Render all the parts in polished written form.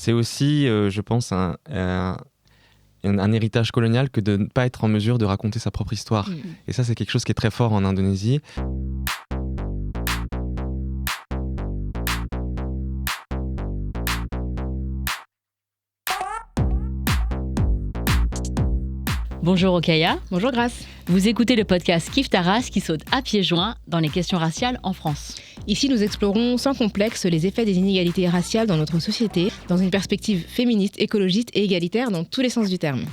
c'est aussi, je pense, un héritage colonial que de ne pas être en mesure de raconter sa propre histoire. Et ça, c'est quelque chose qui est très fort en Indonésie. Bonjour Rokhaya. Bonjour Grace. Vous écoutez le podcast Kiffe ta race qui saute à pieds joints dans les questions raciales en France. Ici, nous explorons sans complexe les effets des inégalités raciales dans notre société, dans une perspective féministe, écologiste et égalitaire dans tous les sens du terme.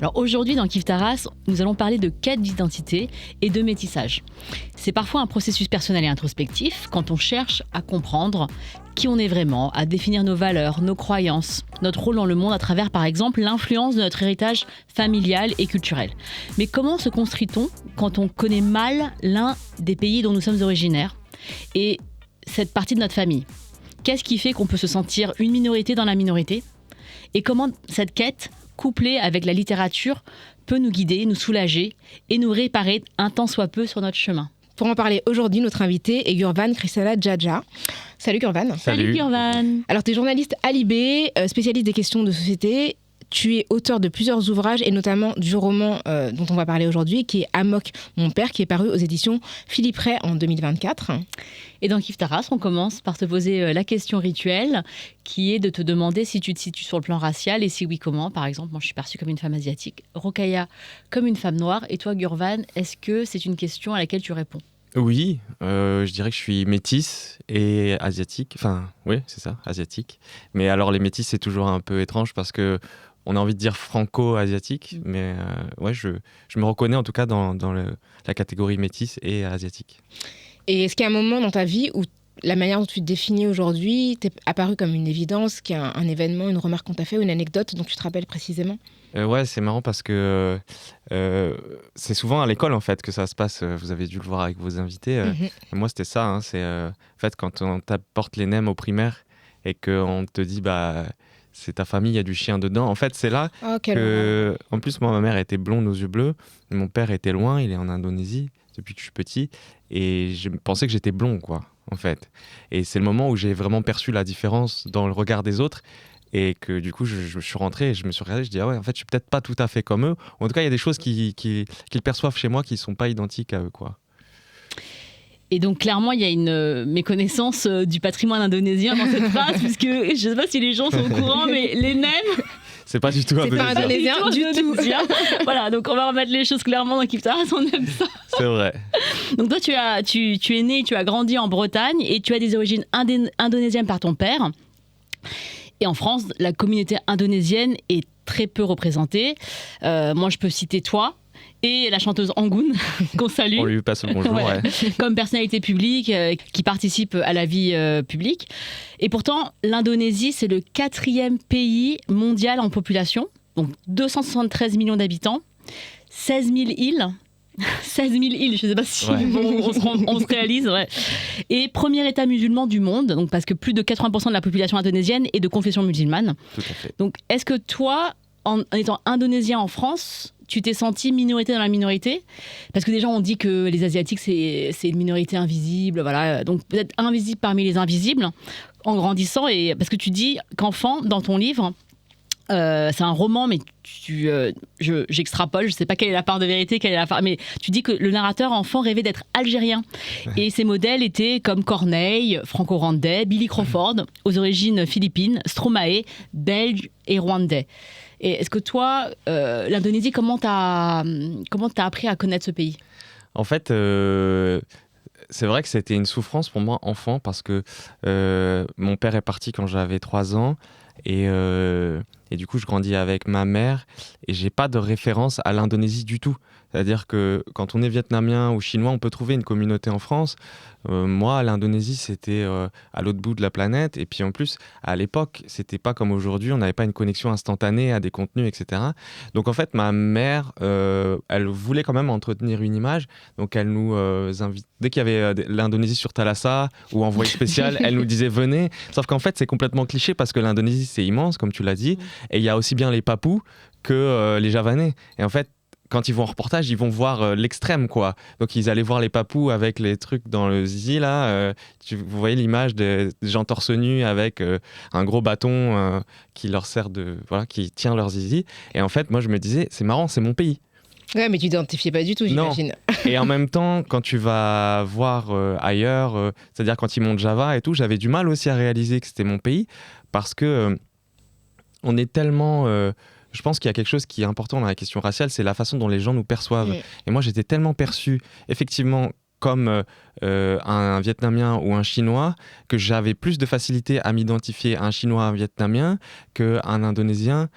Alors aujourd'hui, dans Kiffe ta race, nous allons parler de quête d'identité et de métissage. C'est parfois un processus personnel et introspectif quand on cherche à comprendre qui on est vraiment, à définir nos valeurs, nos croyances, notre rôle dans le monde à travers, par exemple, l'influence de notre héritage familial et culturel. Mais comment se construit-on quand on connaît mal l'un des pays dont nous sommes originaires et cette partie de notre famille? Qu'est-ce qui fait qu'on peut se sentir une minorité dans la minorité? Et comment cette quête, couplée avec la littérature, peut nous guider, nous soulager et nous réparer un tant soit peu sur notre chemin? Pour en parler aujourd'hui, notre invité est Gurvan Krishnadjaja. Salut Gurvan. Salut Gurvan. Alors, tu es journaliste à Libé, spécialiste des questions de société. Tu es auteur de plusieurs ouvrages et notamment du roman dont on va parler aujourd'hui, qui est Amok, mon père, qui est paru aux éditions Philippe Ray en 2024. Et dans Kiffe ta race, on commence par te poser la question rituelle, qui est de te demander si tu te situes sur le plan racial et si oui, comment. Par exemple, moi je suis perçue comme une femme asiatique, Rokhaya comme une femme noire. Et toi, Gurvan, est-ce que c'est une question à laquelle tu réponds? Oui, je dirais que je suis métisse et asiatique. Enfin, oui, c'est ça, asiatique. Mais alors, les métis, c'est toujours un peu étrange parce que on a envie de dire franco-asiatique, mais ouais, je me reconnais en tout cas dans la catégorie métisse et asiatique. Et est-ce qu'il y a un moment dans ta vie où la manière dont tu te définis aujourd'hui t'est apparu comme une évidence, qu'il y a un événement, une remarque qu'on t'a fait ou une anecdote dont tu te rappelles précisément? Ouais, c'est marrant parce que c'est souvent à l'école en fait que ça se passe. Vous avez dû le voir avec vos invités. Moi, c'était ça. Hein, c'est en fait quand on t'apporte les nems au primaire et qu'on te dit c'est ta famille, il y a du chien dedans. En fait, c'est là que... En plus, moi, ma mère était blonde aux yeux bleus. Mon père était loin, il est en Indonésie depuis que je suis petit. Et je pensais que j'étais blond, quoi, en fait. Et c'est le moment où j'ai vraiment perçu la différence dans le regard des autres. Et que du coup, je suis rentré et je me suis regardé. Je dis, ah ouais, en fait, je suis peut-être pas tout à fait comme eux. En tout cas, il y a des choses qu'ils perçoivent chez moi qui sont pas identiques à eux, quoi. Et donc, clairement, il y a une méconnaissance du patrimoine indonésien dans cette phrase, puisque je ne sais pas si les gens sont au courant, mais les nems... C'est pas du tout indonésien. C'est pas indonésien du tout. Voilà, donc on va remettre les choses clairement dans Kiffe ta race, on aime ça. C'est vrai. Donc toi, tu es né, tu as grandi en Bretagne et tu as des origines indonésiennes par ton père. Et en France, la communauté indonésienne est très peu représentée. Moi, je peux citer toi et la chanteuse Angoun, qu'on salue. On lui passe le bonjour, ouais. Comme personnalité publique qui participe à la vie publique. Et pourtant, l'Indonésie, c'est le 4e pays mondial en population. Donc 273 millions d'habitants, 16 000 îles. 16 000 îles, je ne sais pas si on se réalise. Ouais. Et premier État musulman du monde, donc parce que plus de 80% de la population indonésienne est de confession musulmane. Tout à fait. Donc est-ce que toi, en étant indonésien en France, tu t'es senti minorité dans la minorité? Parce que des gens ont dit que les Asiatiques, c'est une minorité invisible. Voilà. Donc peut-être invisible parmi les invisibles, en grandissant. Et parce que tu dis qu'enfant, dans ton livre... c'est un roman, mais j'extrapole, je ne sais pas quelle est la part de vérité, mais tu dis que le narrateur enfant rêvait d'être algérien. Et ses modèles étaient comme Corneille, Franco Randais, Billy Crawford, aux origines philippines, Stromae, belge et rwandais. Et est-ce que toi, l'Indonésie, comment t'as appris à connaître ce pays? En fait, c'est vrai que c'était une souffrance pour moi, enfant, parce que mon père est parti quand j'avais 3 ans. Et du coup, je grandis avec ma mère et j'ai pas de référence à l'Indonésie du tout. C'est-à-dire que quand on est vietnamien ou chinois, on peut trouver une communauté en France. Moi, l'Indonésie, c'était à l'autre bout de la planète. Et puis en plus, à l'époque, c'était pas comme aujourd'hui. On n'avait pas une connexion instantanée à des contenus, etc. Donc en fait, ma mère, elle voulait quand même entretenir une image. Donc elle nous invite. Dès qu'il y avait l'Indonésie sur Thalassa ou Envoyé spécial, elle nous disait venez. Sauf qu'en fait, c'est complètement cliché parce que l'Indonésie, c'est immense, comme tu l'as dit. Et il y a aussi bien les Papous que les Javanais. Et en fait, quand ils vont en reportage, ils vont voir l'extrême, quoi. Donc, ils allaient voir les papous avec les trucs dans le zizi, là. Vous voyez l'image des gens torse nu avec un gros bâton qui leur sert qui tient leur zizi. Et en fait, moi, je me disais, c'est marrant, c'est mon pays. Ouais, mais tu t'identifiais pas du tout, j'imagine. Et en même temps, quand tu vas voir ailleurs, c'est-à-dire quand ils montent Java et tout, j'avais du mal aussi à réaliser que c'était mon pays parce que on est tellement... je pense qu'il y a quelque chose qui est important dans la question raciale, c'est la façon dont les gens nous perçoivent. Et moi, j'étais tellement perçu, effectivement, comme un Vietnamien ou un Chinois, que j'avais plus de facilité à m'identifier à un Chinois, un Vietnamien, qu'un Indonésien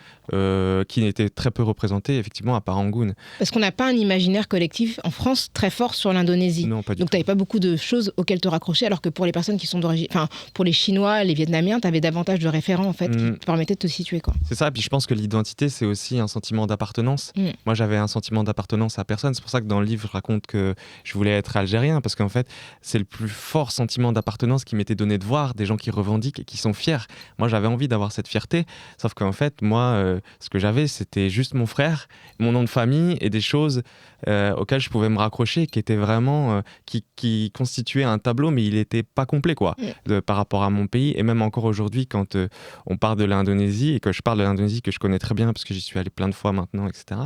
qui n'était très peu représenté, effectivement, à part Rangoon. Parce qu'on n'a pas un imaginaire collectif en France très fort sur l'Indonésie. Non, pas du Donc tu n'avais pas beaucoup de choses auxquelles te raccrocher, alors que pour les personnes qui sont d'origine... Enfin, pour les Chinois, les Vietnamiens, tu avais davantage de référents, en fait, qui te permettaient de te situer, quoi. C'est ça, et puis je pense que l'identité, c'est aussi un sentiment d'appartenance. Moi, j'avais un sentiment d'appartenance à personne. C'est pour ça que dans le livre, je raconte que je voulais être algérien, parce qu'en fait, c'est le plus fort sentiment d'appartenance qui m'était donné de voir des gens qui revendiquent et qui sont fiers. Moi, j'avais envie d'avoir cette fierté, sauf qu'en fait, moi, ce que j'avais, c'était juste mon frère, mon nom de famille et des choses auxquelles je pouvais me raccrocher, qui étaient vraiment, qui constituaient un tableau, mais il n'était pas complet, quoi, par rapport à mon pays. Et même encore aujourd'hui, quand on parle de l'Indonésie, et que je parle de l'Indonésie, que je connais très bien, parce que j'y suis allé plein de fois maintenant, etc.,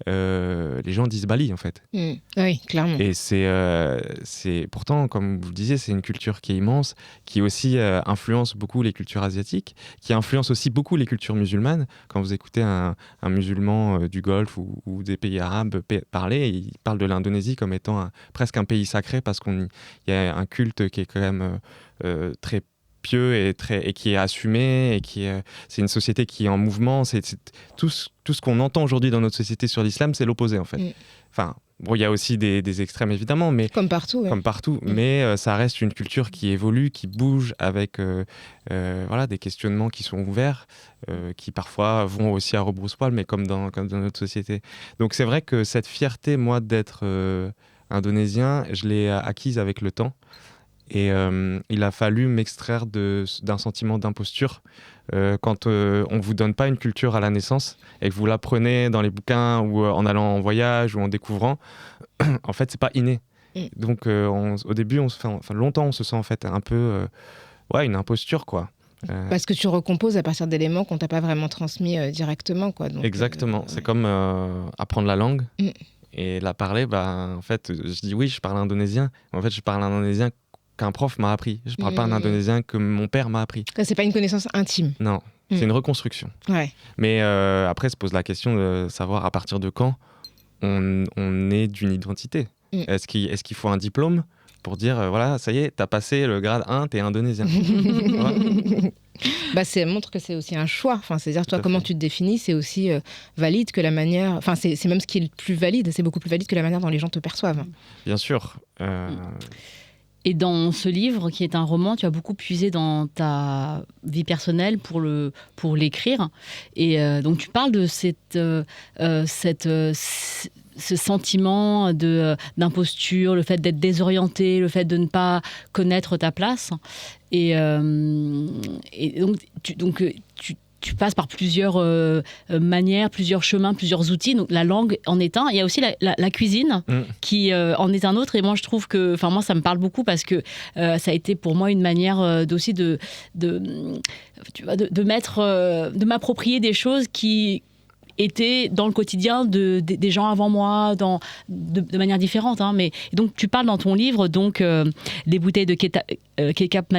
les gens disent Bali, en fait. Oui, clairement. Et c'est pourtant, comme vous le disiez, c'est une culture qui est immense, qui aussi influence beaucoup les cultures asiatiques, qui influence aussi beaucoup les cultures musulmanes. Quand vous écoutez un musulman du Golfe ou des pays arabes parler, il parle de l'Indonésie comme étant presque un pays sacré, parce qu'il y a un culte qui est quand même très pieux et qui est assumé, et c'est une société qui est en mouvement. C'est tout ce qu'on entend aujourd'hui dans notre société sur l'islam, c'est l'opposé, en fait. Enfin, bon, il y a aussi des extrêmes, évidemment, mais comme partout, ouais. Comme partout, mais ça reste une culture qui évolue, qui bouge, avec des questionnements qui sont ouverts, qui parfois vont aussi à rebrousse-poil, mais comme dans notre société. Donc c'est vrai que cette fierté, moi, d'être indonésien, je l'ai acquise avec le temps. Et il a fallu m'extraire d'un sentiment d'imposture. Quand on ne vous donne pas une culture à la naissance et que vous l'apprenez dans les bouquins ou en allant en voyage ou en découvrant, en fait, c'est pas inné. Donc, au début, longtemps, on se sent en fait un peu une imposture, quoi. Parce que tu recomposes à partir d'éléments qu'on t'a pas vraiment transmis directement, quoi. Donc, exactement. C'est comme apprendre la langue. Et la parler, en fait, je dis oui, je parle indonésien. En fait, je parle indonésien qu'un prof m'a appris. Je parle pas un indonésien que mon père m'a appris. Ça, c'est pas une connaissance intime. Non, c'est une reconstruction. Ouais. Mais après, se pose la question de savoir à partir de quand on est d'une identité. Est-ce qu'il faut un diplôme pour dire, voilà, ça y est, t'as passé le grade 1, t'es indonésien. Ça montre que c'est aussi un choix. Enfin, c'est-à-dire, toi, comment tu te définis, c'est aussi valide que la manière... Enfin, c'est même ce qui est le plus valide. C'est beaucoup plus valide que la manière dont les gens te perçoivent. Bien sûr. Et dans ce livre, qui est un roman, tu as beaucoup puisé dans ta vie personnelle pour l'écrire. Et donc, tu parles de ce sentiment d'imposture, le fait d'être désorienté, le fait de ne pas connaître ta place. Et donc, tu passes par plusieurs manières, plusieurs chemins, plusieurs outils. Donc la langue en est un. Il y a aussi la cuisine qui en est un autre. Et moi, je trouve que, moi, ça me parle beaucoup parce que ça a été pour moi une manière aussi de m'approprier des choses qui étaient dans le quotidien des gens avant moi, de manière différente. Mais donc, tu parles dans ton livre des bouteilles de ketchup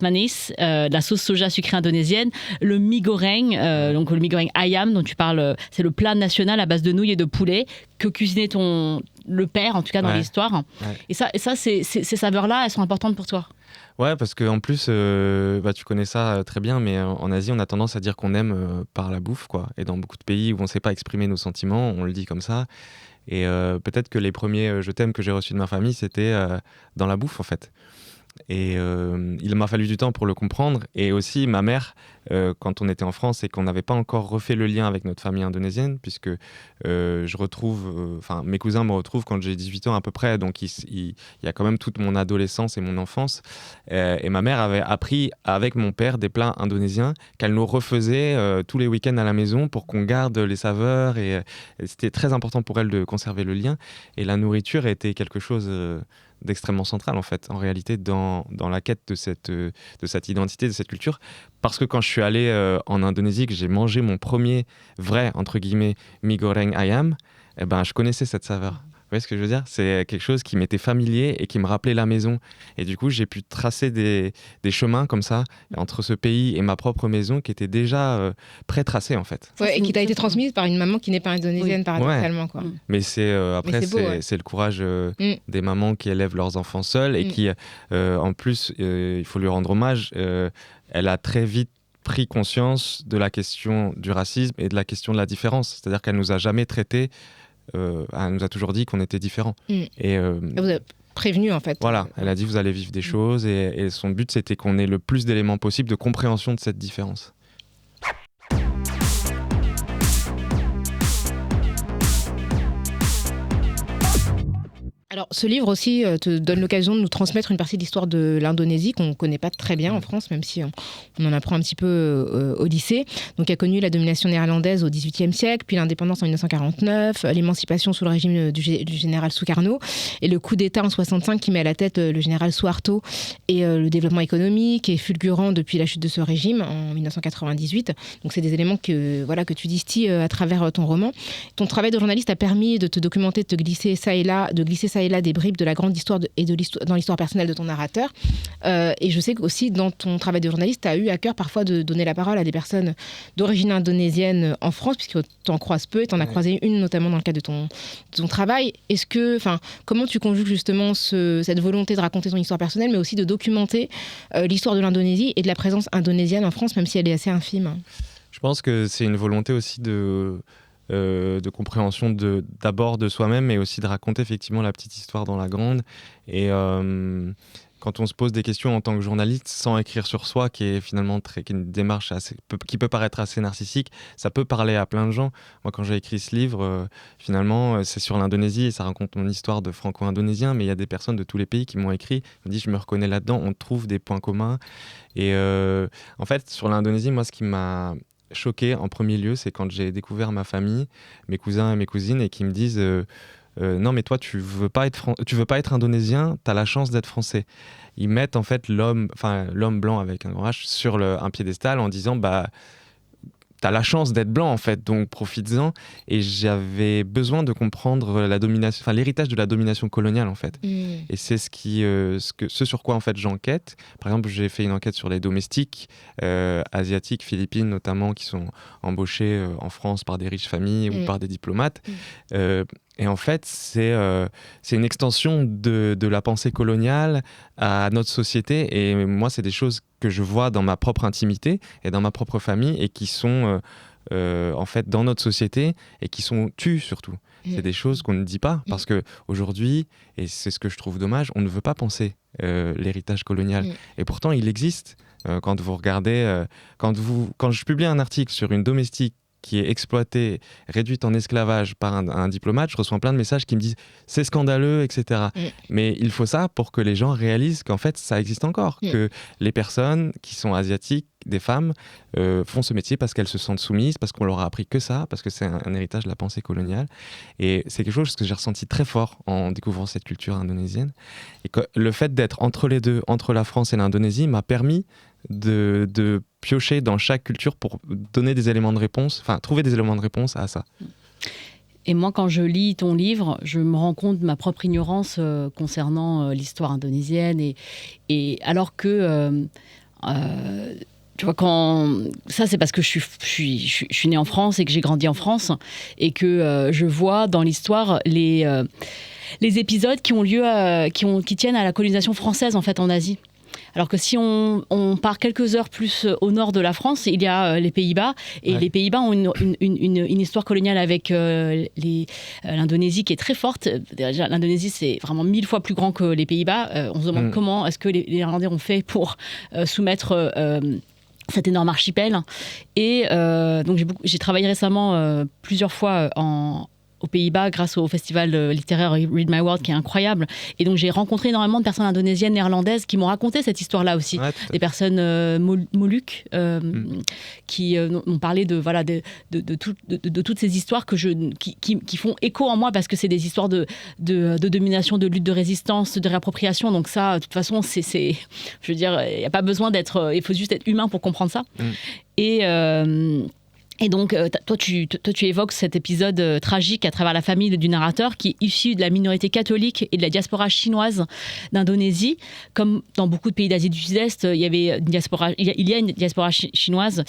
manis, la sauce soja sucrée indonésienne, le mie goreng, donc le mie goreng ayam dont tu parles, c'est le plat national à base de nouilles et de poulet que cuisinait le père, en tout cas dans l'histoire. Ouais. Et ça, ces saveurs-là, elles sont importantes pour toi. Ouais, parce qu'en plus, tu connais ça très bien, mais en Asie, on a tendance à dire qu'on aime par la bouffe, quoi. Et dans beaucoup de pays où on ne sait pas exprimer nos sentiments, on le dit comme ça. Et peut-être que les premiers je t'aime que j'ai reçus de ma famille, c'était dans la bouffe, en fait. Et il m'a fallu du temps pour le comprendre. Et aussi, ma mère, quand on était en France et qu'on n'avait pas encore refait le lien avec notre famille indonésienne, puisque mes cousins me retrouvent quand j'ai 18 ans à peu près, donc il y a quand même toute mon adolescence et mon enfance. Et ma mère avait appris avec mon père des plats indonésiens qu'elle nous refaisait tous les week-ends à la maison pour qu'on garde les saveurs. Et c'était très important pour elle de conserver le lien. Et la nourriture était quelque chose d'extrêmement central en fait, en réalité, dans la quête de cette identité, de cette culture. Parce que quand je suis allé en Indonésie, que j'ai mangé mon premier vrai, entre guillemets, mie goreng ayam, eh ben, je connaissais cette saveur. Vous voyez ce que je veux dire ? C'est quelque chose qui m'était familier et qui me rappelait la maison. Et du coup, j'ai pu tracer des chemins comme ça entre ce pays et ma propre maison qui étaient déjà pré-tracés en fait. Ouais, et qui t'a été transmise par une maman qui n'est pas indonésienne, paradoxalement. Quoi. Mais c'est c'est le courage des mamans qui élèvent leurs enfants seules et qui, en plus, il faut lui rendre hommage, elle a très vite pris conscience de la question du racisme et de la question de la différence. C'est-à-dire qu'elle nous a jamais traités. Elle nous a toujours dit qu'on était différents. Et vous avez prévenu en fait. Voilà, elle a dit vous allez vivre des choses et son but c'était qu'on ait le plus d'éléments possibles de compréhension de cette différence. Alors, ce livre aussi te donne l'occasion de nous transmettre une partie de l'histoire de l'Indonésie qu'on ne connaît pas très bien en France, même si on en apprend un petit peu au lycée. Donc, il a connu la domination néerlandaise au XVIIIe siècle, puis l'indépendance en 1949, l'émancipation sous le régime du général Sukarno, et le coup d'État en 65 qui met à la tête le général Suharto, et le développement économique est fulgurant depuis la chute de ce régime en 1998. Donc, c'est des éléments que tu distilles à travers ton roman. Ton travail de journaliste a permis de te documenter, de te glisser ça et là des bribes de la grande histoire dans l'histoire personnelle de ton narrateur. Et je sais qu'aussi, dans ton travail de journaliste, tu as eu à cœur parfois de donner la parole à des personnes d'origine indonésienne en France, puisque tu en croises peu, et tu en as croisé une notamment dans le cadre de ton travail. Comment tu conjugues justement cette volonté de raconter ton histoire personnelle, mais aussi de documenter l'histoire de l'Indonésie et de la présence indonésienne en France, même si elle est assez infime ? Je pense que c'est une volonté aussi de compréhension d'abord de soi-même, mais aussi de raconter effectivement la petite histoire dans la grande. Et quand on se pose des questions en tant que journaliste, sans écrire sur soi, qui est finalement qui est une démarche qui peut paraître assez narcissique, ça peut parler à plein de gens. Moi, quand j'ai écrit ce livre, finalement, c'est sur l'Indonésie et ça raconte mon histoire de franco-indonésien, mais il y a des personnes de tous les pays qui m'ont écrit, me disent je me reconnais là-dedans, on trouve des points communs. Et en fait, sur l'Indonésie, moi, ce qui m'a choqué en premier lieu, c'est quand j'ai découvert ma famille, mes cousins et mes cousines, et qui me disent non mais toi tu veux pas être indonésien, t'as la chance d'être français. Ils mettent en fait l'homme blanc avec un grand H sur un piédestal en disant t'as la chance d'être blanc en fait, donc profites-en. Et j'avais besoin de comprendre l'héritage de la domination coloniale en fait. Et c'est ce sur quoi en fait j'enquête. Par exemple, j'ai fait une enquête sur les domestiques asiatiques, philippines notamment, qui sont embauchés en France par des riches familles ou par des diplomates. Et en fait, c'est une extension de la pensée coloniale à notre société. Et moi, c'est des choses que je vois dans ma propre intimité et dans ma propre famille et qui sont en fait dans notre société et qui sont tues surtout. C'est des choses qu'on ne dit pas parce qu'aujourd'hui, et c'est ce que je trouve dommage, on ne veut pas penser l'héritage colonial. Et pourtant, il existe. Quand vous regardez, quand je publie un article sur une domestique qui est exploitée, réduite en esclavage par un diplomate, je reçois plein de messages qui me disent c'est scandaleux, etc. Mais il faut ça pour que les gens réalisent qu'en fait ça existe encore, que les personnes qui sont asiatiques, des femmes, font ce métier parce qu'elles se sentent soumises, parce qu'on leur a appris que ça, parce que c'est un héritage de la pensée coloniale. Et c'est quelque chose que j'ai ressenti très fort en découvrant cette culture indonésienne. Et que le fait d'être entre les deux, entre la France et l'Indonésie, m'a permis de piocher dans chaque culture pour donner des éléments de réponse, trouver des éléments de réponse à ça. Et moi, quand je lis ton livre, je me rends compte de ma propre ignorance concernant l'histoire indonésienne. Et alors que... tu vois, ça c'est parce que je suis née en France et que j'ai grandi en France et que je vois dans l'histoire les épisodes qui ont lieu, qui tiennent à la colonisation française en fait en Asie. Alors que si on part quelques heures plus au nord de la France, il y a les Pays-Bas. Et les Pays-Bas ont une histoire coloniale avec l'Indonésie qui est très forte. Déjà, l'Indonésie, c'est vraiment 1000 fois plus grand que les Pays-Bas. On se demande comment est-ce que les Irlandais ont fait pour soumettre cet énorme archipel. Et donc j'ai travaillé récemment plusieurs fois aux Pays-Bas grâce au festival littéraire Read My World qui est incroyable. Et donc j'ai rencontré énormément de personnes indonésiennes, néerlandaises qui m'ont raconté cette histoire-là aussi. Des personnes Moluques qui m'ont parlé de toutes ces histoires qui font écho en moi parce que c'est des histoires de domination, de lutte de résistance, de réappropriation. Donc ça, de toute façon, je veux dire, il n'y a pas besoin il faut juste être humain pour comprendre ça. Et donc, toi, tu évoques cet épisode tragique à travers la famille du narrateur qui est issu de la minorité catholique et de la diaspora chinoise d'Indonésie. Comme dans beaucoup de pays d'Asie du Sud-Est, il y a une diaspora chinoise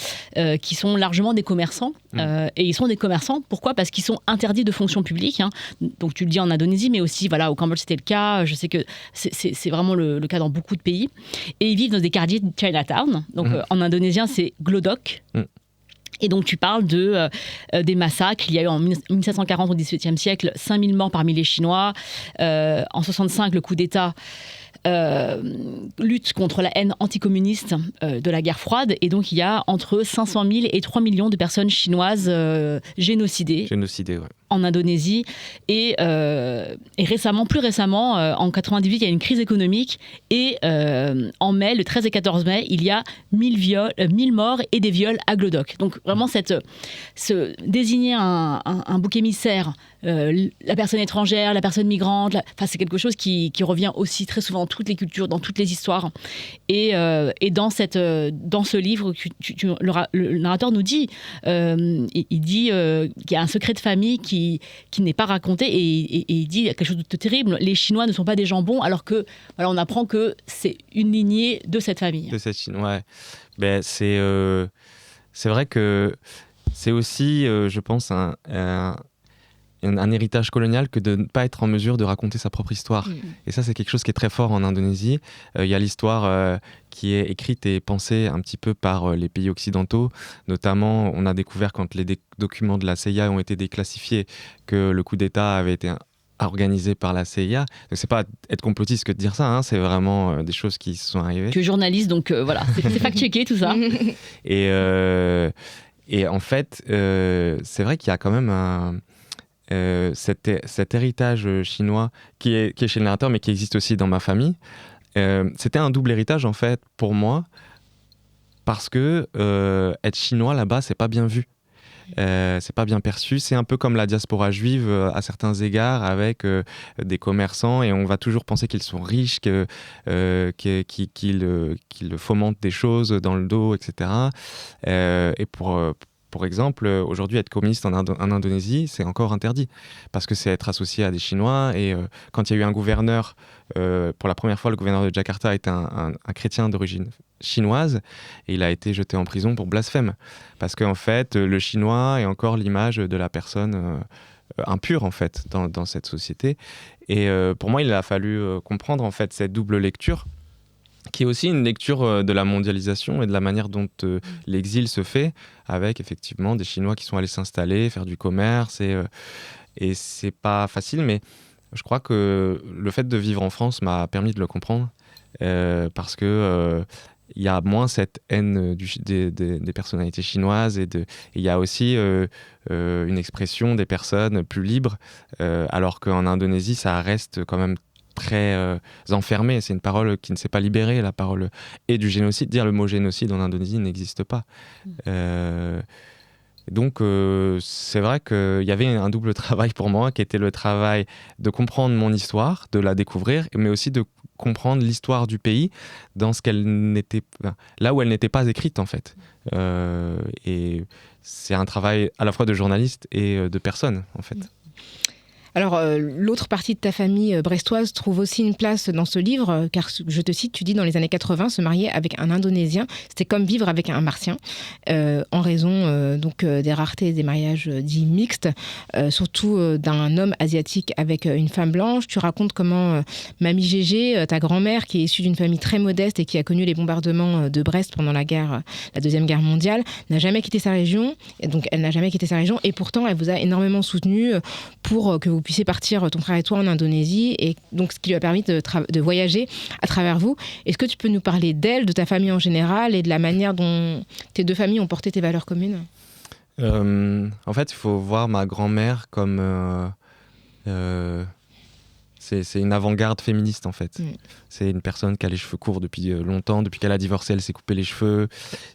qui sont largement des commerçants. Et ils sont des commerçants, pourquoi ? Parce qu'ils sont interdits de fonction publique. Donc, tu le dis en Indonésie, mais aussi au Cambodge, c'était le cas. Je sais que c'est vraiment le cas dans beaucoup de pays. Et ils vivent dans des quartiers de Chinatown. Donc, en indonésien, c'est glodok. Et donc, tu parles des massacres. Il y a eu en 1740, au XVIIIe siècle, 5000 morts parmi les Chinois. En 65, le coup d'État lutte contre la haine anticommuniste de la guerre froide. Et donc, il y a entre 500 000 et 3 millions de personnes chinoises génocidées. En Indonésie. Et plus récemment, en 98, il y a une crise économique. Et en mai, le 13 et 14 mai, il y a 1000 morts et des viols à Glodok. Donc vraiment, désigner un bouc émissaire, la personne étrangère, la personne migrante, c'est quelque chose qui revient aussi très souvent dans toutes les cultures, dans toutes les histoires. Et dans ce livre, le narrateur nous dit, il dit qu'il y a un secret de famille qui n'est pas raconté et il dit quelque chose de terrible. Les Chinois ne sont pas des jambons, alors que on apprend que c'est une lignée de cette famille. De cette Chine, ouais. Ben, c'est vrai que c'est aussi, je pense, un héritage colonial que de ne pas être en mesure de raconter sa propre histoire. Et ça, c'est quelque chose qui est très fort en Indonésie. Il y a l'histoire qui est écrite et pensée un petit peu par les pays occidentaux. Notamment, on a découvert quand les documents de la CIA ont été déclassifiés que le coup d'État avait été organisé par la CIA. Donc c'est pas être complotiste que de dire ça, c'est vraiment des choses qui se sont arrivées. Tu es journaliste, donc voilà, c'est fact-checké tout ça. Et en fait, c'est vrai qu'il y a quand même cet héritage chinois qui est chez le narrateur, mais qui existe aussi dans ma famille. C'était un double héritage, en fait, pour moi, parce que être chinois, là-bas, c'est pas bien vu. C'est pas bien perçu. C'est un peu comme la diaspora juive à certains égards, avec des commerçants, et on va toujours penser qu'ils sont riches, qu'ils fomentent des choses dans le dos, etc. Et pour exemple, aujourd'hui, être communiste en Indonésie, c'est encore interdit, parce que c'est être associé à des Chinois. Et quand il y a eu un gouverneur, pour la première fois, le gouverneur de Jakarta est un chrétien d'origine chinoise, et il a été jeté en prison pour blasphème. Parce qu'en fait, le chinois est encore l'image de la personne impure, en fait, dans cette société. Et pour moi, il a fallu comprendre, en fait, cette double lecture, qui est aussi une lecture de la mondialisation et de la manière dont l'exil se fait, avec effectivement des Chinois qui sont allés s'installer, faire du commerce, et c'est pas facile, mais je crois que le fait de vivre en France m'a permis de le comprendre, parce que il y a moins cette haine des personnalités chinoises, et il y a aussi une expression des personnes plus libres, alors qu'en Indonésie, ça reste quand même très enfermé. C'est une parole qui ne s'est pas libérée, la parole et du génocide. Dire le mot génocide en Indonésie n'existe pas. Donc c'est vrai qu'il y avait un double travail pour moi, qui était le travail de comprendre mon histoire, de la découvrir, mais aussi de comprendre l'histoire du pays dans là où elle n'était pas écrite, en fait. Et c'est un travail à la fois de journaliste et de personne, en fait. Alors, l'autre partie de ta famille brestoise trouve aussi une place dans ce livre, car je te cite, tu dis, dans les années 80, se marier avec un Indonésien, c'était comme vivre avec un Martien, en raison des raretés des mariages dits mixtes, surtout d'un homme asiatique avec une femme blanche. Tu racontes comment Mamie Gégé, ta grand-mère, qui est issue d'une famille très modeste et qui a connu les bombardements de Brest pendant la Deuxième Guerre mondiale, n'a jamais quitté sa région, et pourtant elle vous a énormément soutenu pour que vous puissiez partir, ton frère et toi, en Indonésie, et donc ce qui lui a permis de voyager à travers vous. Est-ce que tu peux nous parler d'elle, de ta famille en général, et de la manière dont tes deux familles ont porté tes valeurs communes ? En fait, il faut voir ma grand-mère comme... c'est une avant-garde féministe, en fait. C'est une personne qui a les cheveux courts depuis longtemps. Depuis qu'elle a divorcé, elle s'est coupé les cheveux.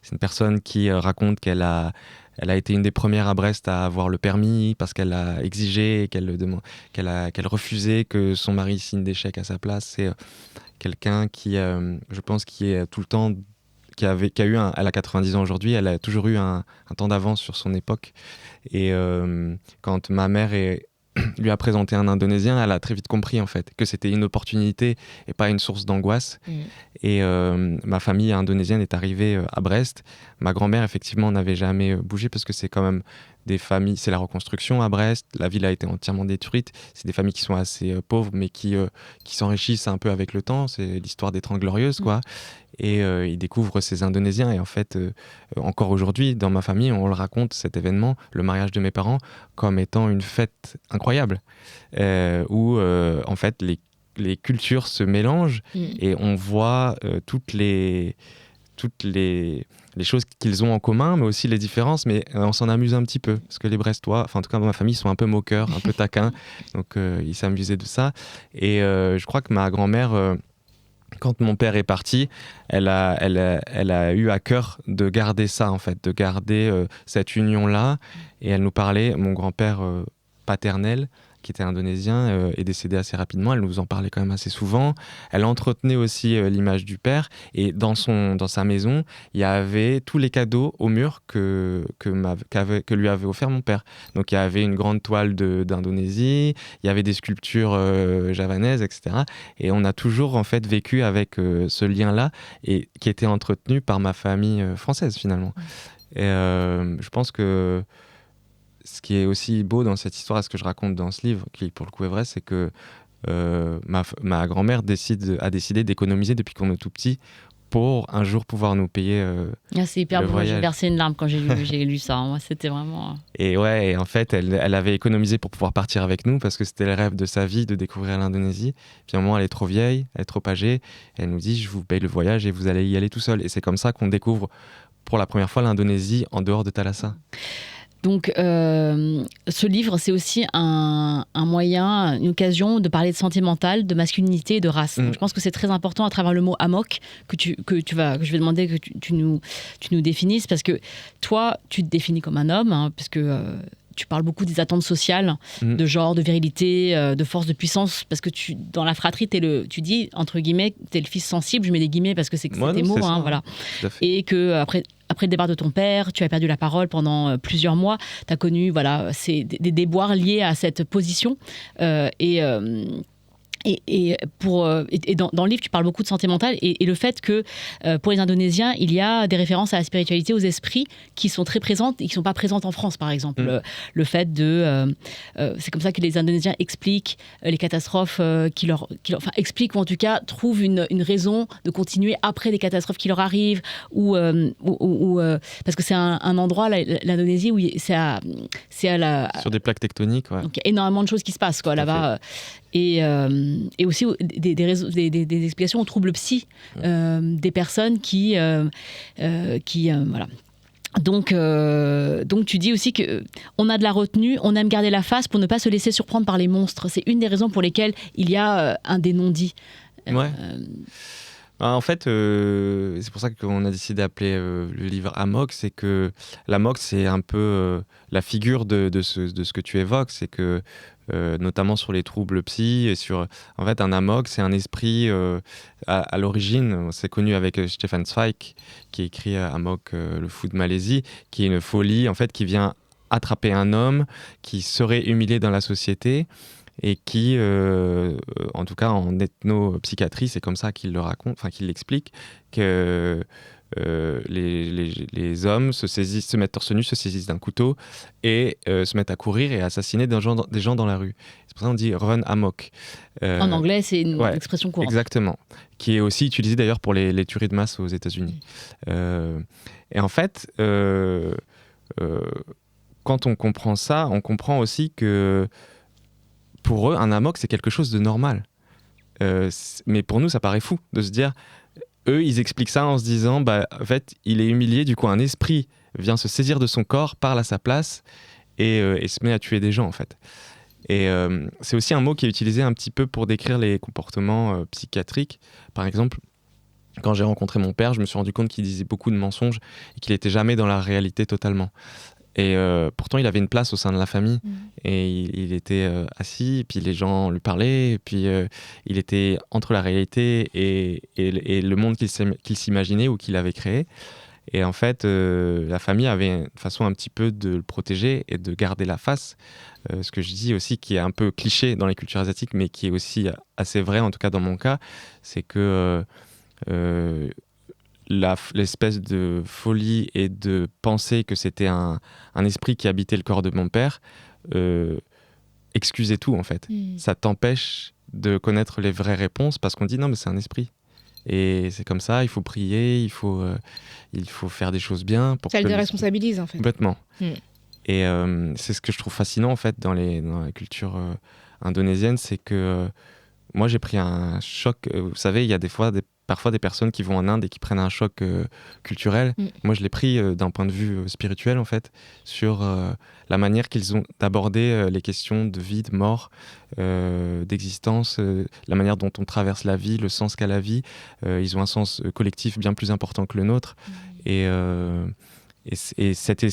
C'est une personne qui raconte qu'elle a été une des premières à Brest à avoir le permis parce qu'elle a exigé, qu'elle refusait que son mari signe des chèques à sa place. C'est quelqu'un qui, je pense, qui est tout le temps... elle a 90 ans aujourd'hui, elle a toujours eu un temps d'avance sur son époque. Et quand ma mère lui a présenté un Indonésien, elle a très vite compris en fait que c'était une opportunité et pas une source d'angoisse. Et ma famille indonésienne est arrivée à Brest. Ma grand-mère effectivement n'avait jamais bougé parce que c'est quand même des familles, c'est la reconstruction à Brest, la ville a été entièrement détruite, c'est des familles qui sont assez pauvres mais qui s'enrichissent un peu avec le temps, c'est l'histoire des 30 Glorieuses quoi. Et ils découvrent ces Indonésiens et en fait encore aujourd'hui dans ma famille on le raconte cet événement, le mariage de mes parents, comme étant une fête incroyable où en fait les cultures se mélangent et on voit toutes les choses qu'ils ont en commun, mais aussi les différences, mais on s'en amuse un petit peu, parce que les Brestois, enfin en tout cas ma famille, sont un peu moqueurs, un peu taquins, donc ils s'amusaient de ça. Et je crois que ma grand-mère, quand mon père est parti, elle a eu à cœur de garder ça, en fait, de garder cette union-là, et elle nous parlait, mon grand-père paternel, qui était indonésien, est décédé assez rapidement. Elle nous en parlait quand même assez souvent. Elle entretenait aussi l'image du père. Et dans sa maison, il y avait tous les cadeaux au mur que lui avait offert mon père. Donc il y avait une grande toile d'Indonésie, il y avait des sculptures javanaises, etc. Et on a toujours en fait vécu avec ce lien-là, et qui était entretenu par ma famille française finalement. Et je pense que ce qui est aussi beau dans cette histoire, ce que je raconte dans ce livre, qui pour le coup est vrai, c'est que ma grand-mère a décidé d'économiser depuis qu'on est tout petit pour un jour pouvoir nous payer c'est hyper le beau, voyage. j'ai versé une larme quand j'ai lu ça. Moi, c'était vraiment... Et ouais, et en fait, elle avait économisé pour pouvoir partir avec nous parce que c'était le rêve de sa vie de découvrir l'Indonésie. Puis à un moment, elle est trop vieille, elle est trop âgée. Et elle nous dit, je vous paye le voyage et vous allez y aller tout seul. Et c'est comme ça qu'on découvre pour la première fois l'Indonésie en dehors de Thalassa. Donc, ce livre, c'est aussi un moyen, une occasion de parler de santé mentale, de masculinité et de race. Donc, je pense que c'est très important à travers le mot amok que je vais demander que tu nous définisses, parce que toi, tu te définis comme un homme, hein, parce que tu parles beaucoup des attentes sociales, de genre, de virilité, de force, de puissance, parce que dans la fratrie, tu dis, entre guillemets, t'es le fils sensible, je mets des guillemets parce que c'est tes mots, hein, voilà. Et que après le départ de ton père, tu as perdu la parole pendant plusieurs mois, tu as connu des déboires liés à cette position. Et dans le livre, tu parles beaucoup de santé mentale et le fait que pour les Indonésiens, il y a des références à la spiritualité, aux esprits qui sont très présentes et qui ne sont pas présentes en France, par exemple. Le fait c'est comme ça que les Indonésiens expliquent les catastrophes expliquent ou en tout cas trouvent une raison de continuer après des catastrophes qui leur arrivent parce que c'est un endroit, l'Indonésie, où c'est à sur des plaques tectoniques. Ouais. Donc il y a énormément de choses qui se passent là-bas. Et aussi des explications aux troubles psy des personnes qui voilà. Donc tu dis aussi qu'on a de la retenue, on aime garder la face pour ne pas se laisser surprendre par les monstres. C'est une des raisons pour lesquelles il y a un des non-dits. Ouais. En fait, c'est pour ça qu'on a décidé d'appeler le livre Amok. C'est que l'Amok, c'est un peu la figure de ce que tu évoques. C'est que notamment sur les troubles psy et en fait un amok, c'est un esprit à l'origine, c'est connu avec Stefan Zweig qui écrit Amok, le fou de Malaisie, qui est une folie en fait qui vient attraper un homme qui serait humilié dans la société et qui, en tout cas en ethnopsychiatrie, c'est comme ça qu'il le raconte, enfin qu'il l'explique, que les hommes se mettent torse nu, se saisissent d'un couteau et se mettent à courir et à assassiner des gens dans la rue. C'est pour ça qu'on dit run amok. En anglais, c'est une expression courante. Exactement. Qui est aussi utilisée d'ailleurs pour les tueries de masse aux États-Unis. Et en fait, quand on comprend ça, on comprend aussi que pour eux, un amok, c'est quelque chose de normal. Mais pour nous, ça paraît fou de se dire... Eux, ils expliquent ça en se disant, en fait, il est humilié, du coup, un esprit vient se saisir de son corps, parle à sa place et se met à tuer des gens, en fait. Et c'est aussi un mot qui est utilisé un petit peu pour décrire les comportements psychiatriques. Par exemple, quand j'ai rencontré mon père, je me suis rendu compte qu'il disait beaucoup de mensonges et qu'il n'était jamais dans la réalité totalement. Et pourtant, il avait une place au sein de la famille. Et il était assis, et puis les gens lui parlaient, et puis il était entre la réalité et le monde qu'il s'imaginait ou qu'il avait créé. Et en fait, la famille avait une façon un petit peu de le protéger et de garder la face. Ce que je dis aussi, qui est un peu cliché dans les cultures asiatiques, mais qui est aussi assez vrai, en tout cas dans mon cas, c'est que... l'espèce de folie et de penser que c'était un esprit qui habitait le corps de mon père excusait tout en fait. Ça t'empêche de connaître les vraies réponses parce qu'on dit non mais c'est un esprit et c'est comme ça, il faut prier, il faut faire des choses bien pour ça le déresponsabilise en fait. Complètement. Et c'est ce que je trouve fascinant en fait dans la culture indonésienne, c'est que moi j'ai pris un choc. Vous savez, il y a parfois des personnes qui vont en Inde et qui prennent un choc culturel. Moi, je l'ai pris d'un point de vue spirituel, en fait, sur la manière qu'ils ont d'aborder les questions de vie, de mort, d'existence, la manière dont on traverse la vie, le sens qu'a la vie. Ils ont un sens collectif bien plus important que le nôtre. Et cette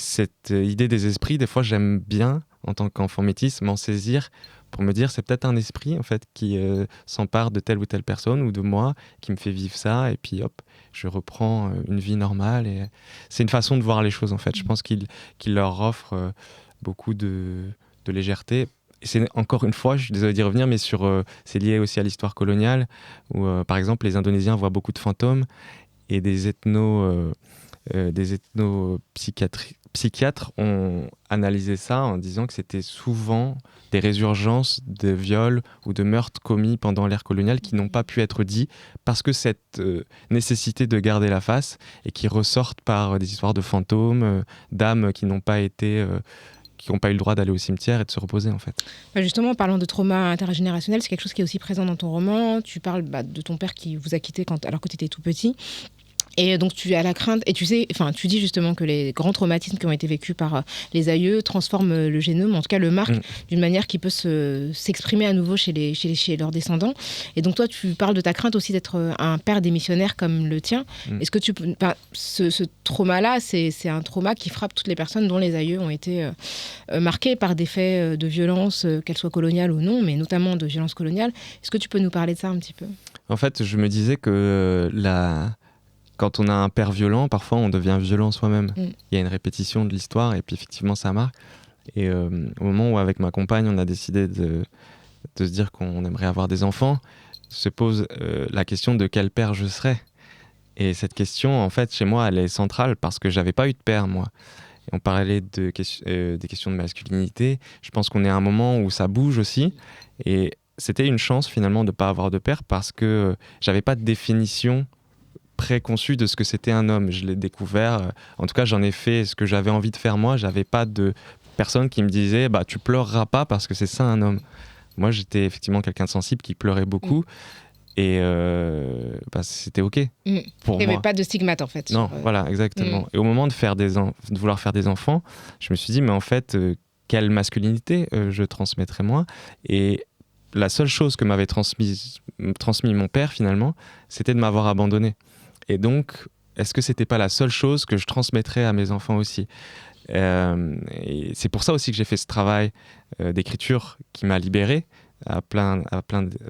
idée des esprits, des fois, j'aime bien, en tant qu'enfant métis, m'en saisir pour me dire c'est peut-être un esprit en fait qui s'empare de telle ou telle personne ou de moi, qui me fait vivre ça et puis hop, je reprends une vie normale. Et c'est une façon de voir les choses en fait. Je pense qu'il leur offre beaucoup de légèreté. Et c'est encore une fois, je suis désolé d'y revenir, mais c'est lié aussi à l'histoire coloniale où par exemple les Indonésiens voient beaucoup de fantômes et des psychiatres ont analysé ça en disant que c'était souvent des résurgences de viols ou de meurtres commis pendant l'ère coloniale qui n'ont pas pu être dits parce que cette nécessité de garder la face et qui ressortent par des histoires de fantômes, d'âmes qui n'ont pas eu le droit d'aller au cimetière et de se reposer en fait. Justement, en parlant de trauma intergénérationnel, c'est quelque chose qui est aussi présent dans ton roman. Tu parles de ton père qui vous a quitté alors que tu étais tout petit. Et donc tu as la crainte, et tu dis justement que les grands traumatismes qui ont été vécus par les aïeux transforment le génome, en tout cas le marquent d'une manière qui peut s'exprimer à nouveau chez leurs descendants. Et donc toi, tu parles de ta crainte aussi d'être un père démissionnaire comme le tien. Est-ce que ce trauma-là, c'est un trauma qui frappe toutes les personnes dont les aïeux ont été marqués par des faits de violence, qu'elles soient coloniales ou non, mais notamment de violence coloniale. Est-ce que tu peux nous parler de ça un petit peu ? En fait, je me disais que quand on a un père violent, parfois on devient violent soi-même. Il y a une répétition de l'histoire et puis effectivement ça marque. Et au moment où avec ma compagne on a décidé de se dire qu'on aimerait avoir des enfants, se pose la question de quel père je serais. Et cette question en fait chez moi elle est centrale parce que j'avais pas eu de père moi. Et on parlait des questions de masculinité. Je pense qu'on est à un moment où ça bouge aussi. Et c'était une chance finalement de pas avoir de père parce que j'avais pas de définition préconçu de ce que c'était un homme. Je l'ai découvert, en tout cas j'en ai fait ce que j'avais envie de faire moi. J'avais pas de personne qui me disait tu pleureras pas parce que c'est ça un homme. Moi j'étais effectivement quelqu'un de sensible qui pleurait beaucoup et c'était ok pour moi. Il n'y avait pas de stigmate en fait. Non, voilà, exactement. Et au moment de vouloir faire des enfants, je me suis dit mais en fait quelle masculinité je transmettrais moi. Et la seule chose que m'avait transmis mon père finalement, c'était de m'avoir abandonné. Et donc, est-ce que c'était pas la seule chose que je transmettrais à mes enfants aussi ? Et c'est pour ça aussi que j'ai fait ce travail d'écriture qui m'a libéré à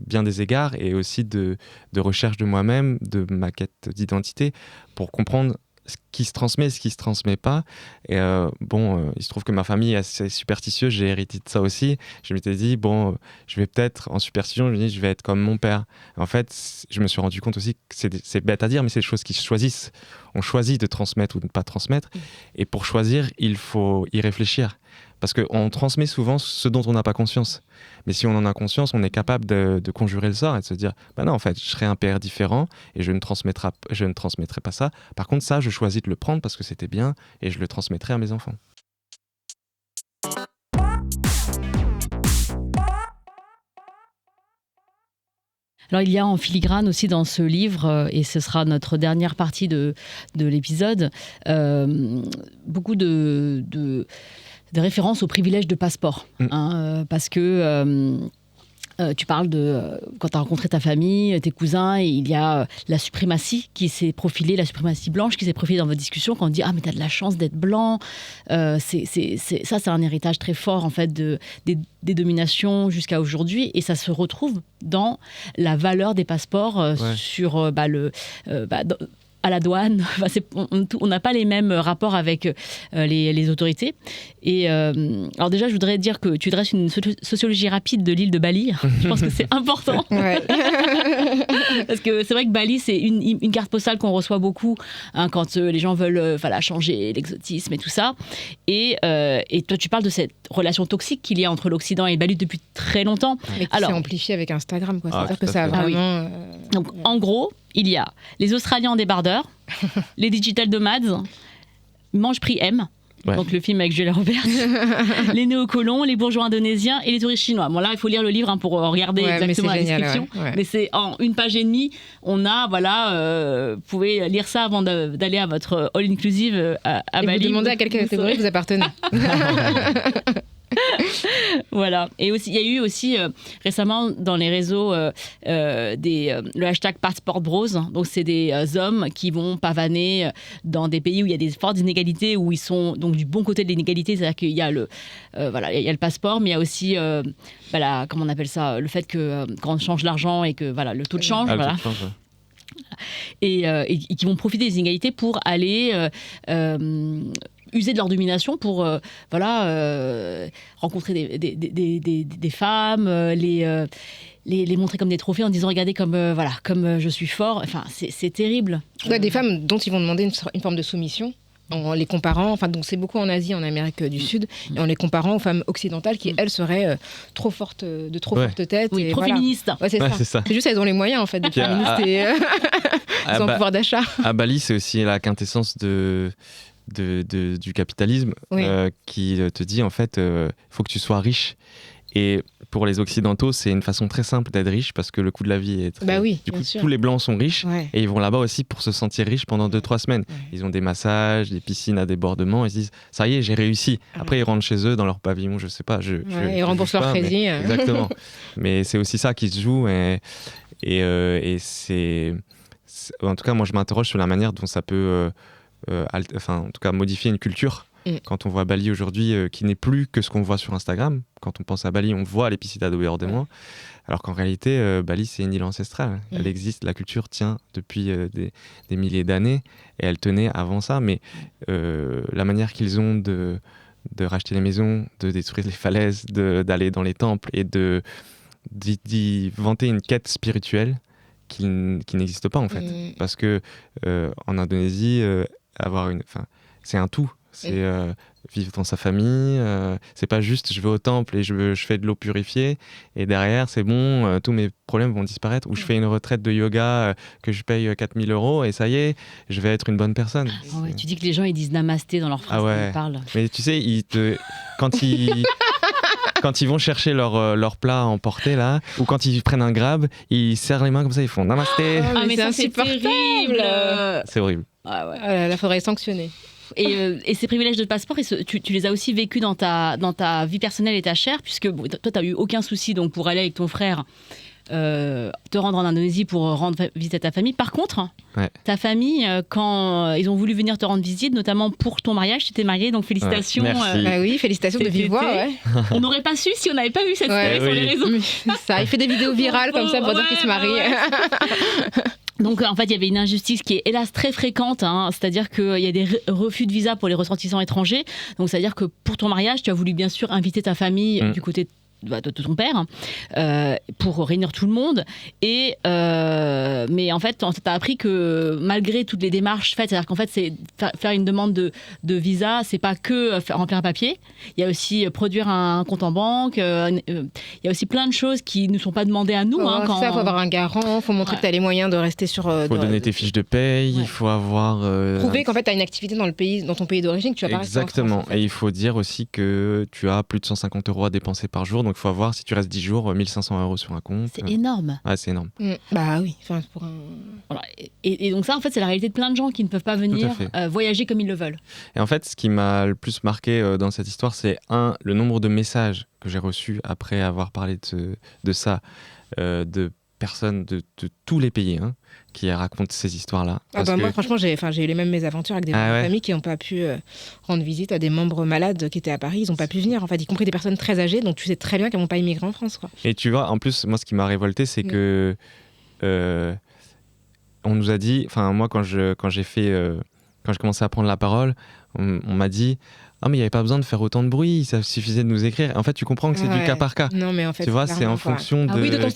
bien des égards et aussi de recherche de moi-même, de ma quête d'identité, pour comprendre ce qui se transmet et ce qui se transmet pas. Et il se trouve que ma famille est assez superstitieuse, j'ai hérité de ça aussi. Je m'étais dit, je vais peut-être, en superstition, je vais être comme mon père. En fait, je me suis rendu compte aussi que c'est bête à dire, mais c'est des choses qui se choisissent. On choisit de transmettre ou de ne pas transmettre. Et pour choisir, il faut y réfléchir. Parce qu'on transmet souvent ce dont on n'a pas conscience. Mais si on en a conscience, on est capable de conjurer le sort et de se dire « non, en fait, je serai un père différent et je ne transmettrai pas ça. Par contre, ça, je choisis de le prendre parce que c'était bien et je le transmettrai à mes enfants. » Alors, il y a en filigrane aussi dans ce livre, et ce sera notre dernière partie de l'épisode, beaucoup de références au privilège de passeport. Parce que tu parles de quand tu as rencontré ta famille, tes cousins, et il y a la suprématie qui s'est profilée, la suprématie blanche qui s'est profilée dans votre discussion, quand on dit « Ah, mais tu as de la chance d'être blanc ». C'est un héritage très fort, en fait, des dominations jusqu'à aujourd'hui, et ça se retrouve dans la valeur des passeports sur à la douane. On n'a pas les mêmes rapports avec les autorités. Et alors déjà, je voudrais dire que tu dresses une sociologie rapide de l'île de Bali. Je pense que c'est important. Parce que c'est vrai que Bali, c'est une carte postale qu'on reçoit beaucoup quand les gens veulent changer l'exotisme et tout ça. Et toi, tu parles de cette relation toxique qu'il y a entre l'Occident et Bali depuis très longtemps. Et qui s'est amplifié avec Instagram. C'est-à-dire que ça a vraiment... Donc, en gros, il y a les Australiens débardeurs, les digital nomades, Mange Prix M, donc le film avec Julia Roberts, les néocolons, les bourgeois indonésiens et les touristes chinois. Bon, là, il faut lire le livre pour regarder exactement la description. Mais c'est en 1 page et demie. On a, vous pouvez lire ça avant d'aller à votre all-inclusive à Bali. Et vous demandez à quelle catégorie vous appartenez. Voilà. Et aussi, il y a eu aussi récemment dans les réseaux le hashtag Passport Bros. Donc c'est des hommes qui vont pavaner dans des pays où il y a des fortes inégalités, où ils sont donc du bon côté de l'inégalité, c'est-à-dire qu'il y a il y a le passeport, mais il y a aussi comment on appelle ça, le fait que quand on change l'argent et que le taux de change, le taux de change, et qui vont profiter des inégalités pour aller user de leur domination pour rencontrer des femmes, les montrer comme des trophées en disant regardez comme je suis fort. Enfin, c'est terrible. Des femmes dont ils vont demander une forme de soumission, en les comparant, donc c'est beaucoup en Asie, en Amérique du Sud, et en les comparant aux femmes occidentales qui, elles, seraient trop fortes, de trop fortes têtes. Oui, trop féministes. Ouais, c'est ça. C'est juste elles ont les moyens, en fait, d'être féministes et elles ont le pouvoir d'achat. À Bali, c'est aussi la quintessence du capitalisme qui te dit, en fait, faut que tu sois riche. Et pour les Occidentaux, c'est une façon très simple d'être riche parce que le coût de la vie est très... du coup, tous les Blancs sont riches et ils vont là-bas aussi pour se sentir riches pendant 2-3 semaines. Ils ont des massages, des piscines à débordement. Ils se disent, ça y est, j'ai réussi. Après, ils rentrent chez eux dans leur pavillon, je sais pas. Ils remboursent leur crédit. Exactement. Mais c'est aussi ça qui se joue et c'est... En tout cas, moi, je m'interroge sur la manière dont ça peut... en tout cas, modifier une culture. Quand on voit Bali aujourd'hui, qui n'est plus que ce qu'on voit sur Instagram. Quand on pense à Bali, on voit les piscines à débordement. Alors qu'en réalité, Bali, c'est une île ancestrale. Elle existe, la culture tient depuis des milliers d'années et elle tenait avant ça. Mais la manière qu'ils ont de racheter les maisons, de détruire les falaises, d'aller dans les temples et d'y vanter une quête spirituelle qui n'existe pas en fait. Parce que en Indonésie, c'est un tout. C'est vivre dans sa famille, c'est pas juste je vais au temple et je fais de l'eau purifiée et derrière c'est bon, tous mes problèmes vont disparaître, ou je fais une retraite de yoga que je paye 4 000 € et ça y est, je vais être une bonne personne. Tu dis que les gens ils disent namasté dans leur phrase quand ils parlent. Mais tu sais, quand ils vont chercher leur plat à emporter là, ou quand ils prennent un grab, ils serrent les mains comme ça, ils font namasté. Mais ça c'est terrible. C'est horrible. Là, faudrait sanctionner. Et ces privilèges de passeport, tu les as aussi vécus dans ta vie personnelle et ta chair, puisque toi, tu n'as eu aucun souci donc, pour aller avec ton frère te rendre en Indonésie pour rendre visite à ta famille. Par contre, ta famille, quand ils ont voulu venir te rendre visite, notamment pour ton mariage, tu t'es marié, donc félicitations. Merci. Félicitations de vive voix. On n'aurait pas su si on n'avait pas vu cette story sur les réseaux. Ça, il fait des vidéos virales comme ça pour dire qu'il se marie. Donc en fait, il y avait une injustice qui est hélas très fréquente, hein, c'est-à-dire qu'il y a des refus de visa pour les ressortissants étrangers. Donc c'est-à-dire que pour ton mariage, tu as voulu bien sûr inviter ta famille du côté de ton père pour réunir tout le monde. Mais en fait, tu as appris que malgré toutes les démarches faites, c'est-à-dire qu'en fait, c'est faire une demande de visa, c'est pas que remplir un papier. Il y a aussi produire un compte en banque. Il y a aussi plein de choses qui ne sont pas demandées à nous. Il faut avoir un garant, il faut montrer que tu as les moyens de rester sur... Il faut donner tes fiches de paye, il faut avoir... Prouver qu'en fait, tu as une activité dans ton pays d'origine, que tu vas pas rester en France. Exactement. Et il faut dire aussi que tu as plus de 150 € à dépenser par jour. Donc, il faut avoir, si tu restes 10 jours, 1 500 € sur un compte. C'est énorme. Ouais, c'est énorme. Bah oui. Voilà. Et donc ça, en fait, c'est la réalité de plein de gens qui ne peuvent pas venir voyager comme ils le veulent. Et en fait, ce qui m'a le plus marqué dans cette histoire, c'est le nombre de messages que j'ai reçus après avoir parlé de ça, de personnes de tous les pays qui racontent ces histoires-là. Moi, franchement, j'ai eu les mêmes mésaventures avec des familles qui n'ont pas pu rendre visite à des membres malades qui étaient à Paris. Ils n'ont pas pu venir, en fait, y compris des personnes très âgées. Donc, tu sais très bien qu'elles ne vont pas immigrer en France, quoi. Et tu vois, en plus, moi, ce qui m'a révolté, c'est que on nous a dit, enfin, moi, quand j'ai commencé à prendre la parole, on m'a dit... Ah, mais il n'y avait pas besoin de faire autant de bruit, ça suffisait de nous écrire. En fait, tu comprends que c'est du cas par cas. Non, mais en fait, tu vois, c'est en fonction de ton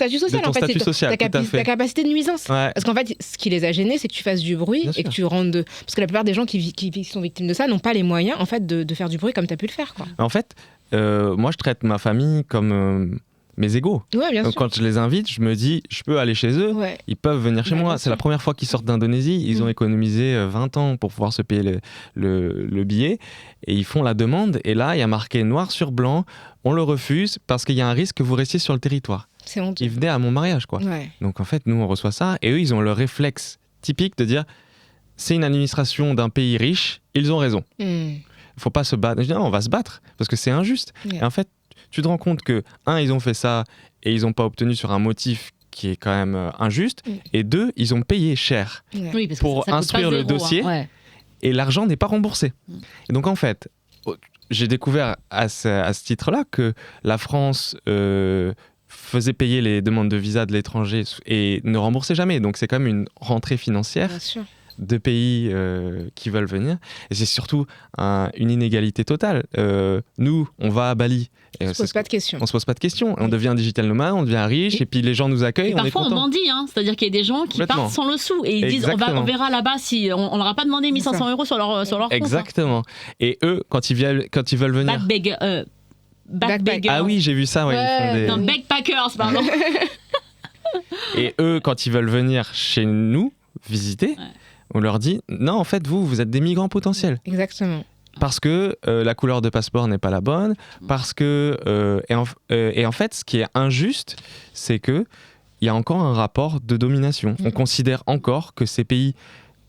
statut social. Ta capacité de nuisance. Ouais. Parce qu'en fait, ce qui les a gênés, c'est que tu fasses du bruit et que tu rendes... Parce que la plupart des gens qui sont victimes de ça n'ont pas les moyens, en fait, de faire du bruit comme tu as pu le faire, quoi. En fait, moi, je traite ma famille comme... mes égaux. Ouais, bien sûr. Quand je les invite, je me dis, je peux aller chez eux, ils peuvent venir chez moi. C'est la première fois qu'ils sortent d'Indonésie, ils ont économisé 20 ans pour pouvoir se payer le billet, et ils font la demande, et là, il y a marqué noir sur blanc, on le refuse parce qu'il y a un risque que vous restiez sur le territoire. C'est honteux. Ils venaient à mon mariage, quoi. Ouais. Donc en fait, nous, on reçoit ça, et eux, ils ont le réflexe typique de dire, c'est une administration d'un pays riche, ils ont raison. Faut pas se battre. Je dis, non, on va se battre, parce que c'est injuste. Et en fait, tu te rends compte que, ils ont fait ça et ils n'ont pas obtenu sur un motif qui est quand même injuste, et 2, ils ont payé cher pour instruire le dossier, et l'argent n'est pas remboursé. Et donc en fait, j'ai découvert à ce titre-là que la France faisait payer les demandes de visa de l'étranger et ne remboursait jamais. Donc c'est quand même une rentrée financière de pays qui veulent venir. Et c'est surtout une inégalité totale. Nous, on va à Bali. On se pose pas de questions. On se pose pas de questions. On devient digital nomade, on devient riche, et puis les gens nous accueillent. Et parfois on mendie, c'est-à-dire qu'il y a des gens qui partent sans le sou et ils disent on verra là-bas si on leur a pas demandé 1 500 € sur leur compte. Exactement. Et eux, quand ils veulent venir. Backpackers. Ah oui, j'ai vu ça. Ils font des... backpackers, pardon. Et eux, quand ils veulent venir chez nous visiter. On leur dit, non, en fait, vous êtes des migrants potentiels. Exactement. Parce que la couleur de passeport n'est pas la bonne, parce que... et en fait, ce qui est injuste, c'est qu'il y a encore un rapport de domination. On considère encore que ces pays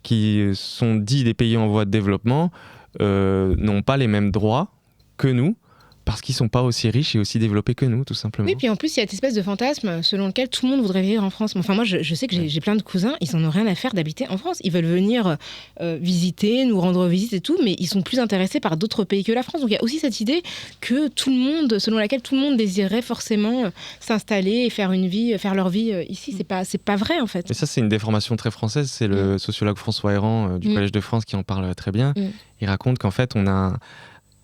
qui sont dits des pays en voie de développement n'ont pas les mêmes droits que nous, parce qu'ils ne sont pas aussi riches et aussi développés que nous, tout simplement. Oui, puis en plus, il y a cette espèce de fantasme selon lequel tout le monde voudrait vivre en France. Enfin, moi, je sais que j'ai plein de cousins, ils n'en ont rien à faire d'habiter en France. Ils veulent venir visiter, nous rendre visite et tout, mais ils sont plus intéressés par d'autres pays que la France. Donc, il y a aussi cette idée que selon laquelle tout le monde désirerait forcément s'installer et faire leur vie ici. C'est pas vrai, en fait. Et ça, c'est une déformation très française. C'est le sociologue François Héran du Collège de France qui en parle très bien. Il raconte qu'en fait,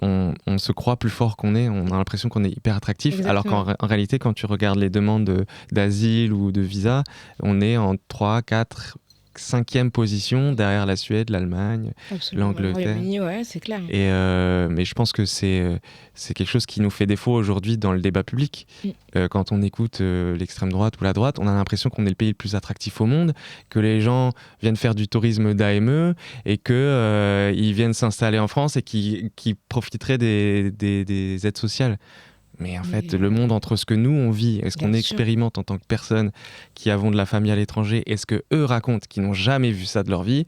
on se croit plus fort qu'on est, on a l'impression qu'on est hyper attractif. Exactement. Alors qu'en réalité, quand tu regardes les demandes d'asile ou de visa, on est en 3, 4, 5e position derrière la Suède, l'Allemagne, l'Angleterre. Ouais, c'est clair. Mais je pense que c'est quelque chose qui nous fait défaut aujourd'hui dans le débat public. Quand on écoute l'extrême droite ou la droite, on a l'impression qu'on est le pays le plus attractif au monde, que les gens viennent faire du tourisme d'AME et qu'ils viennent s'installer en France et qui profiteraient des aides sociales. Mais en fait, le monde entre ce que nous, on vit, et ce qu'on expérimente en tant que personnes qui avons de la famille à l'étranger, et ce que eux racontent, qui n'ont jamais vu ça de leur vie,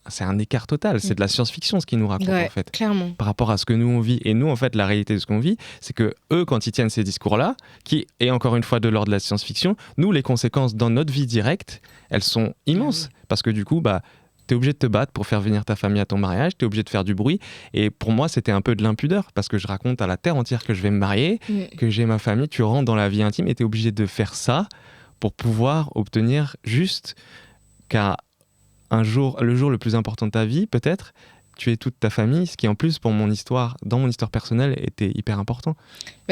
c'est un écart total. C'est de la science-fiction ce qu'ils nous racontent, en fait. Clairement. Par rapport à ce que nous, on vit. Et nous, en fait, la réalité de ce qu'on vit, c'est que eux, quand ils tiennent ces discours-là, qui est encore une fois de l'ordre de la science-fiction, nous, les conséquences dans notre vie directe, elles sont immenses. Parce que du coup, t'es obligé de te battre pour faire venir ta famille à ton mariage, t'es obligé de faire du bruit. Et pour moi, c'était un peu de l'impudeur, parce que je raconte à la terre entière que je vais me marier, que j'ai ma famille, tu rentres dans la vie intime et t'es obligé de faire ça pour pouvoir obtenir juste qu'à le jour le plus important de ta vie, peut-être, tu es toute ta famille, ce qui en plus, dans mon histoire personnelle, était hyper important.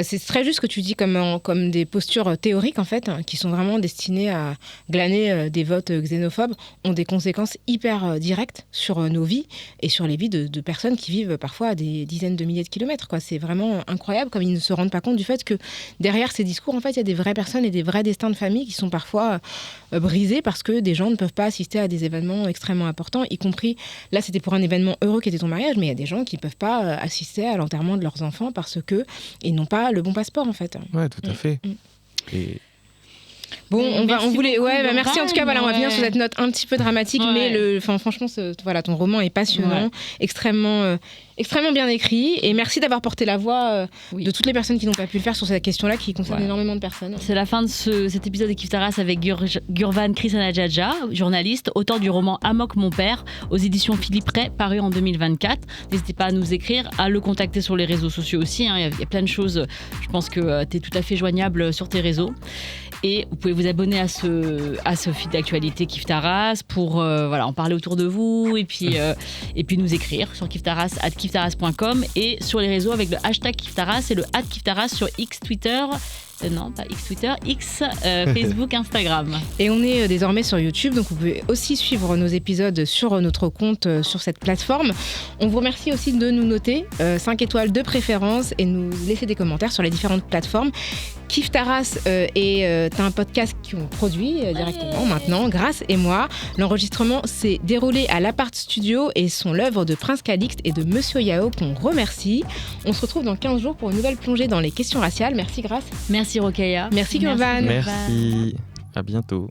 C'est très juste ce que tu dis comme des postures théoriques, en fait, qui sont vraiment destinées à glaner des votes xénophobes, ont des conséquences hyper directes sur nos vies et sur les vies de personnes qui vivent parfois à des dizaines de milliers de kilomètres, quoi. C'est vraiment incroyable, comme ils ne se rendent pas compte du fait que derrière ces discours, en fait, il y a des vraies personnes et des vrais destins de famille qui sont parfois brisés parce que des gens ne peuvent pas assister à des événements extrêmement importants, y compris, là, c'était pour un événement heureux qui était ton mariage, mais il y a des gens qui ne peuvent pas assister à l'enterrement de leurs enfants parce qu'ils n'ont pas le bon passeport, en fait. Ouais, tout à fait. Et... Bon, merci en tout cas. Voilà, on va finir sur cette note un petit peu dramatique, mais franchement, ton roman est passionnant, extrêmement bien écrit, et merci d'avoir porté la voix de toutes les personnes qui n'ont pas pu le faire sur cette question-là, qui concerne énormément de personnes. C'est la fin de cet épisode de Kif Taras avec Gurvan Krishnadjaja, journaliste, auteur du roman Amok mon père, aux éditions Philippe Ray, paru en 2024. N'hésitez pas à nous écrire, à le contacter sur les réseaux sociaux aussi. Il y a plein de choses. Je pense que tu es tout à fait joignable sur tes réseaux. Et vous pouvez vous abonner à ce feed d'actualité Kif Taras pour en parler autour de vous et puis nous écrire sur kiftaras@kiftaras.com et sur les réseaux avec le hashtag Kif Taras et le @kiftaras sur X Twitter. Non, pas X Twitter, X, Facebook, Instagram. Et on est désormais sur YouTube, donc vous pouvez aussi suivre nos épisodes sur notre compte sur cette plateforme. On vous remercie aussi de nous noter 5 étoiles de préférence et nous laisser des commentaires sur les différentes plateformes. Kif Taras est un podcast qu'on produit directement maintenant, Grâce et moi. L'enregistrement s'est déroulé à l'Apart Studio et sont l'œuvre de Prince Calixte et de Monsieur Yao qu'on remercie. On se retrouve dans 15 jours pour une nouvelle plongée dans les questions raciales. Merci Grâce. Merci Rokhaya. Merci Gurvan. Merci. À bientôt.